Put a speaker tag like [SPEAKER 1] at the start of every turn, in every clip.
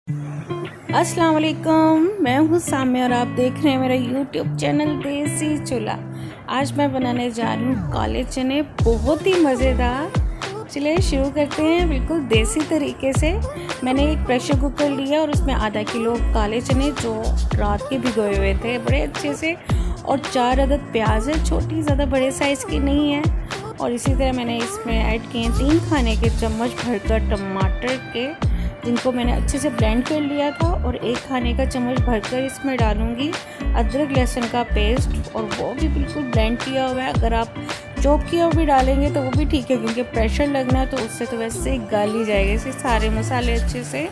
[SPEAKER 1] अस्सलाम वालेकुम, मैं हूँ साम्या और आप देख रहे हैं मेरा यूट्यूब चैनल देसी चूल्हा। आज मैं बनाने जा रही हूँ काले चने, बहुत ही मज़ेदार। चलिए शुरू करते हैं बिल्कुल देसी तरीके से। मैंने एक प्रेशर कुकर लिया और उसमें आधा किलो काले चने जो रात के भिगोए हुए थे बड़े अच्छे से, और 4 अदद प्याज है, छोटी ज़्यादा बड़े साइज़ की नहीं है। और इसी तरह मैंने इसमें ऐड किए 3 खाने के चम्मच भरकर टमाटर के, जिनको मैंने अच्छे से ब्लेंड कर लिया था। और 1 खाने का चम्मच भरकर इसमें डालूंगी अदरक लहसुन का पेस्ट, और वो भी बिल्कुल ब्लेंड किया हुआ है। अगर आप चॉप किया हुआ भी डालेंगे तो वो भी ठीक है, क्योंकि प्रेशर लगना है तो उससे तो वैसे ही गल ही जाएगा इसे सारे मसाले अच्छे से।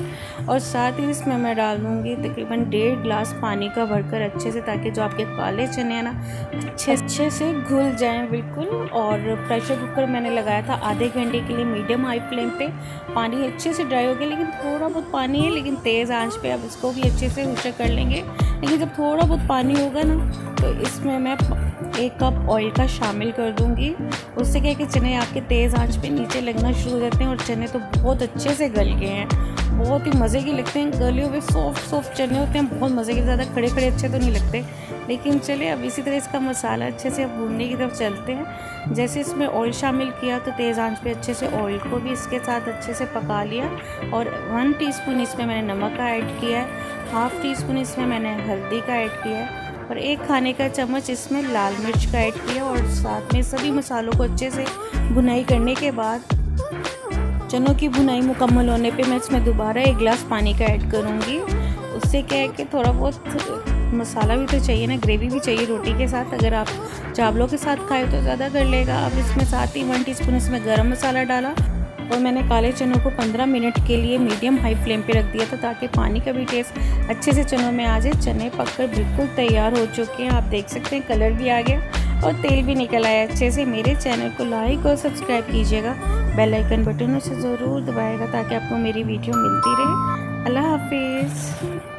[SPEAKER 1] और साथ ही इसमें मैं डाल दूँगी तकरीबन 1.5 गिलास पानी का भरकर अच्छे से, ताकि जो आपके काले चने हैं ना अच्छे से घुल जाएं बिल्कुल। और प्रेशर कुकर मैंने लगाया था आधे घंटे के लिए मीडियम हाई फ्लेम पे। पानी अच्छे से ड्राई हो गया, लेकिन थोड़ा बहुत पानी है, लेकिन तेज़ आंच पे अब इसको भी अच्छे से हुशा कर लेंगे। लेकिन जब थोड़ा बहुत पानी होगा ना तो इसमें मैं 1 कप ऑयल का शामिल कर दूंगी। उससे क्या है कि चने आपके तेज़ आंच पे नीचे लगना शुरू हो जाते हैं। और चने तो बहुत अच्छे से गल गए हैं, बहुत ही मज़े के लगते हैं। गले हुए सॉफ्ट चने होते हैं, बहुत मज़े के, ज़्यादा खड़े अच्छे तो नहीं लगते। लेकिन चले अब इसी तरह इसका मसाला अच्छे से भूनने की तरफ चलते हैं। जैसे इसमें ऑयल शामिल किया तो तेज़ आंच पे अच्छे से ऑयल को भी इसके साथ अच्छे से पका लिया। और 1 टीस्पून इसमें मैंने नमक का ऐड किया है, 1/2 टीस्पून इसमें मैंने हल्दी का ऐड किया है, और 1 खाने का चम्मच इसमें लाल मिर्च का ऐड किया। और साथ में सभी मसालों को अच्छे से भुनाई करने के बाद चनों की भुनाई मुकम्मल होने पे मैं इसमें दोबारा 1 गिलास पानी का ऐड करूँगी। उससे क्या है कि थोड़ा बहुत मसाला भी तो चाहिए ना, ग्रेवी भी चाहिए रोटी के साथ। अगर आप चावलों के साथ खाए तो ज़्यादा कर लेगा। अब इसमें साथ ही 1 टीस्पून इसमें गरम मसाला डाला, और मैंने काले चनों को 15 मिनट के लिए मीडियम हाई फ्लेम पे रख दिया था, ताकि पानी का भी टेस्ट अच्छे से चनों में आ जाए। चने पककर बिल्कुल तैयार हो चुके हैं, आप देख सकते हैं कलर भी आ गया और तेल भी निकल आया अच्छे से। मेरे चैनल को लाइक और सब्सक्राइब कीजिएगा, बेल आइकन बटन उसे ज़रूर दबाएगा ताकि आपको मेरी वीडियो मिलती रहे। अल्लाह हाफिज़।